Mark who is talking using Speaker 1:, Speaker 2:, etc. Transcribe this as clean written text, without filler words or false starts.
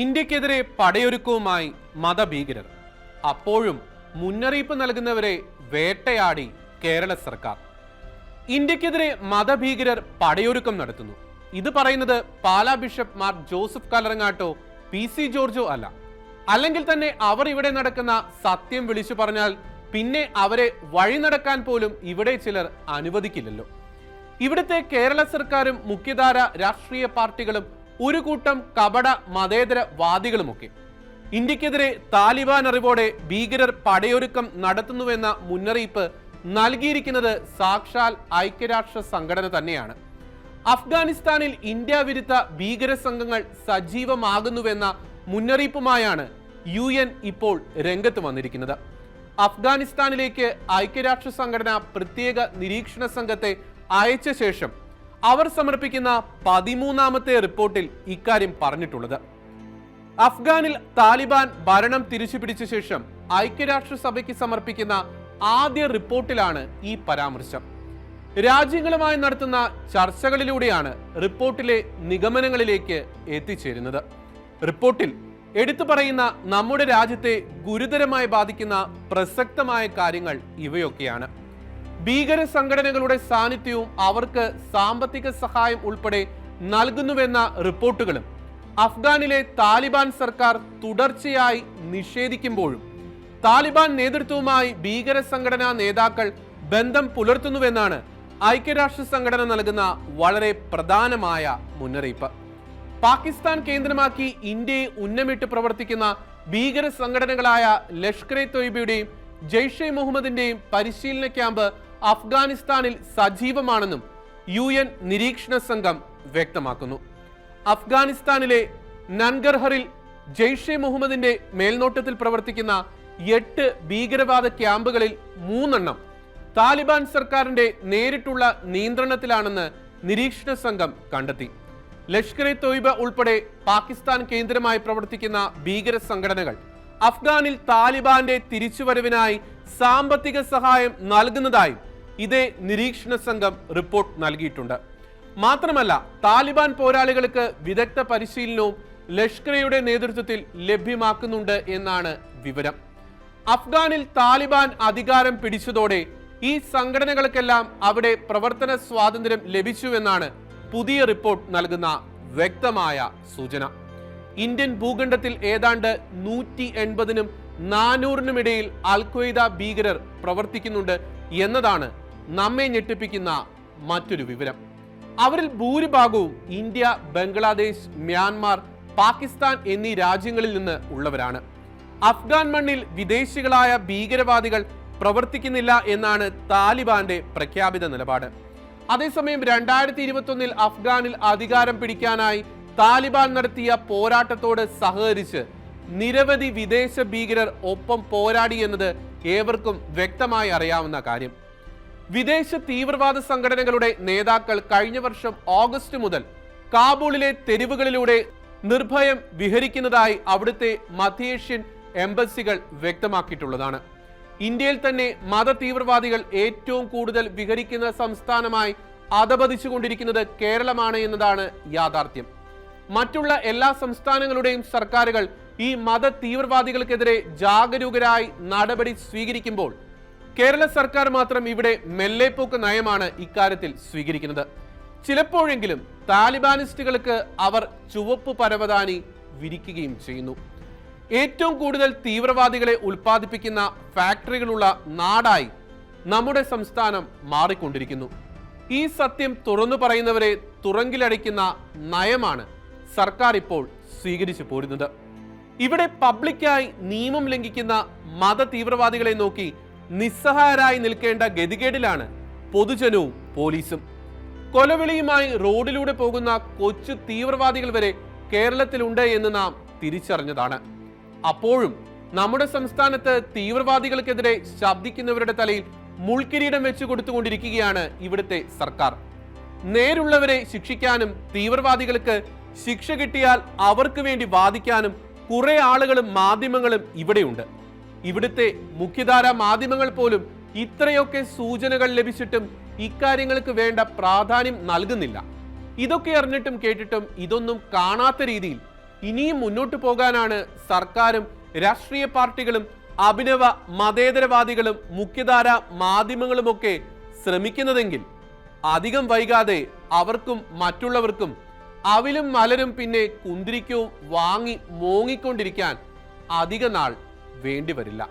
Speaker 1: ഇന്ത്യക്കെതിരെ പടയൊരുക്കവുമായി മതഭീകരർ. അപ്പോഴും മുന്നറിയിപ്പ് നൽകുന്നവരെ വേട്ടയാടി കേരള സർക്കാർ. ഇന്ത്യക്കെതിരെ മതഭീകരർ പടയൊരുക്കം നടത്തുന്നു. ഇത് പറയുന്നത് പാലാ ബിഷപ്പ് മാർ ജോസഫ് കല്ലറങ്ങാട്ടോ PC ജോർജോ അല്ല. അല്ലെങ്കിൽ തന്നെ അവർ ഇവിടെ നടക്കുന്ന സത്യം വിളിച്ചു പറഞ്ഞാൽ പിന്നെ അവരെ വഴി നടക്കാൻ പോലും ഇവിടെ ചിലർ അനുവദിക്കില്ലല്ലോ. ഇവിടുത്തെ കേരള സർക്കാരും മുഖ്യധാര രാഷ്ട്രീയ പാർട്ടികളും ഒരു കൂട്ടം കപട മതേതര വാദികളുമൊക്കെ ഇന്ത്യക്കെതിരെ താലിബാൻ അറിവോടെ ഭീകരർ പടയൊരുക്കം നടത്തുന്നുവെന്ന മുന്നറിയിപ്പ് നൽകിയിരിക്കുന്നത് സാക്ഷാൽ ഐക്യരാഷ്ട്ര സംഘടന തന്നെയാണ്. അഫ്ഗാനിസ്ഥാനിൽ ഇന്ത്യ വിരുദ്ധ ഭീകര സംഘങ്ങൾ സജീവമാകുന്നുവെന്ന മുന്നറിയിപ്പുമായാണ് UN ഇപ്പോൾ രംഗത്ത് വന്നിരിക്കുന്നത്. അഫ്ഗാനിസ്ഥാനിലേക്ക് ഐക്യരാഷ്ട്ര സംഘടന പ്രത്യേക നിരീക്ഷണ സംഘത്തെ അയച്ച ശേഷം അവർ സമർപ്പിക്കുന്ന 13ാമത്തെ റിപ്പോർട്ടിൽ ഇക്കാര്യം പറഞ്ഞിട്ടുള്ളത്. അഫ്ഗാനിൽ താലിബാൻ ഭരണം തിരിച്ചുപിടിച്ച ശേഷം ഐക്യരാഷ്ട്രസഭയ്ക്ക് സമർപ്പിക്കുന്ന ആദ്യ റിപ്പോർട്ടിലാണ് ഈ പരാമർശം. രാജ്യങ്ങളുമായി നടത്തുന്ന ചർച്ചകളിലൂടെയാണ് റിപ്പോർട്ടിലെ നിഗമനങ്ങളിലേക്ക് എത്തിച്ചേരുന്നത്. റിപ്പോർട്ടിൽ എടുത്തു പറയുന്ന നമ്മുടെ രാജ്യത്തെ ഗുരുതരമായി ബാധിക്കുന്ന പ്രസക്തമായ കാര്യങ്ങൾ ഇവയൊക്കെയാണ്. ഭീകര സംഘടനകളുടെ സാന്നിധ്യവും അവർക്ക് സാമ്പത്തിക സഹായം ഉൾപ്പെടെ നൽകുന്നുവെന്ന റിപ്പോർട്ടുകളും അഫ്ഗാനിലെ താലിബാൻ സർക്കാർ തുടർച്ചയായി നിഷേധിക്കുമ്പോഴും താലിബാൻ നേതൃത്വവുമായി ഭീകര സംഘടനാ നേതാക്കൾ ബന്ധം പുലർത്തുന്നുവെന്നാണ് ഐക്യരാഷ്ട്ര സംഘടന നൽകുന്ന വളരെ പ്രധാനമായ മുന്നറിയിപ്പ്. പാകിസ്ഥാൻ കേന്ദ്രമാക്കി ഇന്ത്യയെ ഉന്നമിട്ട് പ്രവർത്തിക്കുന്ന ഭീകര സംഘടനകളായ ലഷ്കർ-ഇ തൊയ്ബയുടെയും ജെയ്ഷെ മുഹമ്മദിന്റെയും പരിശീലന ക്യാമ്പ് അഫ്ഗാനിസ്ഥാനിൽ സജീവമാണെന്നും UN നിരീക്ഷണ സംഘം വ്യക്തമാക്കുന്നു. അഫ്ഗാനിസ്ഥാനിലെ നൻഗർഹറിൽ ജെയ്ഷെ മുഹമ്മദിന്റെ മേൽനോട്ടത്തിൽ പ്രവർത്തിക്കുന്ന 8 ഭീകരവാദ ക്യാമ്പുകളിൽ 3 താലിബാൻ സർക്കാരിന്റെ നേരിട്ടുള്ള നിയന്ത്രണത്തിലാണെന്ന് നിരീക്ഷണ സംഘം കണ്ടെത്തി. ലഷ്കർ-ഇ തൊയ്ബ ഉൾപ്പെടെ പാകിസ്ഥാൻ കേന്ദ്രമായി പ്രവർത്തിക്കുന്ന ഭീകര സംഘടനകൾ അഫ്ഗാനിൽ താലിബാന്റെ തിരിച്ചുവരവിനായി സാമ്പത്തിക സഹായം നൽകുന്നതായും ഇതേ നിരീക്ഷണ സംഘം റിപ്പോർട്ട് നൽകിയിട്ടുണ്ട്. മാത്രമല്ല, താലിബാൻ പോരാളികൾക്ക് വിദഗ്ധ പരിശീലനവും ലഷ്കർ-ഇയുടെ നേതൃത്വത്തിൽ ലഭ്യമാക്കുന്നുണ്ട് എന്നാണ് വിവരം. അഫ്ഗാനിൽ താലിബാൻ അധികാരം പിടിച്ചതോടെ ഈ സംഘടനകൾക്കെല്ലാം അവിടെ പ്രവർത്തന സ്വാതന്ത്ര്യം ലഭിച്ചുവെന്നാണ് പുതിയ റിപ്പോർട്ട് നൽകുന്ന വ്യക്തമായ സൂചന. ഇന്ത്യൻ ഭൂഖണ്ഡത്തിൽ ഏതാണ്ട് 180-നും 400-നും ഇടയിൽ അൽ-ഖ്വയ്ദ ഭീകരർ പ്രവർത്തിക്കുന്നുണ്ട് എന്നതാണ് നമ്മെ ഞെട്ടിപ്പിക്കുന്ന മറ്റൊരു വിവരം. അവരിൽ ഭൂരിഭാഗവും ഇന്ത്യ, ബംഗ്ലാദേശ്, മ്യാൻമാർ, പാകിസ്ഥാൻ എന്നീ രാജ്യങ്ങളിൽ നിന്ന് ഉള്ളവരാണ്. അഫ്ഗാൻ മണ്ണിൽ വിദേശികളായ ഭീകരവാദികൾ പ്രവർത്തിക്കുന്നില്ല എന്നാണ് താലിബാന്റെ പ്രഖ്യാപിത നിലപാട്. അതേസമയം 2021 അഫ്ഗാനിൽ അധികാരം പിടിക്കാനായി താലിബാൻ നടത്തിയ പോരാട്ടത്തോട് സഹകരിച്ച് നിരവധി വിദേശ ഭീകരർ ഒപ്പം പോരാടി എന്നത് ഏവർക്കും വ്യക്തമായി അറിയാവുന്ന കാര്യം. വിദേശ തീവ്രവാദ സംഘടനകളുടെ നേതാക്കൾ കഴിഞ്ഞ വർഷം ഓഗസ്റ്റ് മുതൽ കാബൂളിലെ തെരുവുകളിലൂടെ നിർഭയം വിഹരിക്കുന്നതായി അവിടുത്തെ മധ്യേഷ്യൻ എംബസികൾ വ്യക്തമാക്കിയിട്ടുള്ളതാണ്. ഇന്ത്യയിൽ തന്നെ മത തീവ്രവാദികൾ ഏറ്റവും കൂടുതൽ വിഹരിക്കുന്ന സംസ്ഥാനമായി അധപതിച്ചുകൊണ്ടിരിക്കുന്നത് കേരളമാണ് എന്നതാണ് യാഥാർത്ഥ്യം. മറ്റുള്ള എല്ലാ സംസ്ഥാനങ്ങളുടെയും സർക്കാരുകൾ ഈ മത തീവ്രവാദികൾക്കെതിരെ ജാഗരൂകരായി നടപടി സ്വീകരിക്കുമ്പോൾ കേരള സർക്കാർ മാത്രം ഇവിടെ മെല്ലെപ്പോക്ക് നയമാണ് ഇക്കാര്യത്തിൽ സ്വീകരിക്കുന്നത്. ചിലപ്പോഴെങ്കിലും താലിബാനിസ്റ്റുകൾക്ക് അവർ ചുവപ്പ് പരവതാനി വിരിക്കുകയും ചെയ്യുന്നു. ഏറ്റവും കൂടുതൽ തീവ്രവാദികളെ ഉൽപ്പാദിപ്പിക്കുന്ന ഫാക്ടറികളുള്ള നാടായി നമ്മുടെ സംസ്ഥാനം മാറിക്കൊണ്ടിരിക്കുന്നു. ഈ സത്യം തുറന്നു പറയുന്നവരെ തുറങ്കിലടയ്ക്കുന്ന നയമാണ് സർക്കാർ ഇപ്പോൾ സ്വീകരിച്ചു പോരുന്നത്. ഇവിടെ പബ്ലിക്കായി നിയമം ലംഘിക്കുന്ന മത തീവ്രവാദികളെ നോക്കി നിസ്സഹായരായി നിൽക്കേണ്ട ഗതികേടിലാണ് പൊതുജനവും പോലീസും. കൊലവിളിയുമായി റോഡിലൂടെ പോകുന്ന കൊച്ചു തീവ്രവാദികൾ വരെ കേരളത്തിലുണ്ട് എന്ന് നാം തിരിച്ചറിഞ്ഞതാണ്. അപ്പോഴും നമ്മുടെ സംസ്ഥാനത്ത് തീവ്രവാദികൾക്കെതിരെ ശബ്ദിക്കുന്നവരുടെ തലയിൽ മുൾക്കിരീടം വെച്ചു കൊടുത്തുകൊണ്ടിരിക്കുകയാണ് ഇവിടുത്തെ സർക്കാർ. നേരുള്ളവരെ ശിക്ഷിക്കാനും തീവ്രവാദികൾക്ക് ശിക്ഷ കിട്ടിയാൽ അവർക്ക് വേണ്ടി വാദിക്കാനും കുറെ ആളുകളും മാധ്യമങ്ങളും ഇവിടെയുണ്ട്. ഇവിടുത്തെ മുഖ്യധാര മാധ്യമങ്ങൾ പോലും ഇത്രയൊക്കെ സൂചനകൾ ലഭിച്ചിട്ടും ഇക്കാര്യങ്ങൾക്ക് വേണ്ട പ്രാധാന്യം നൽകുന്നില്ല. ഇതൊക്കെ അറിഞ്ഞിട്ടും കേട്ടിട്ടും ഇതൊന്നും കാണാത്ത രീതിയിൽ ഇനിയും മുന്നോട്ടു പോകാനാണ് സർക്കാരും രാഷ്ട്രീയ പാർട്ടികളും അഭിനവ മതേതരവാദികളും മുഖ്യധാര മാധ്യമങ്ങളുമൊക്കെ ശ്രമിക്കുന്നതെങ്കിൽ അധികം വൈകാതെ അവർക്കും മറ്റുള്ളവർക്കും അവിലും മലരും പിന്നെ കുന്തിരിക്കവും വാങ്ങി മോങ്ങിക്കൊണ്ടിരിക്കാൻ അധിക നാൾ വേണ്ടിവരില്ല.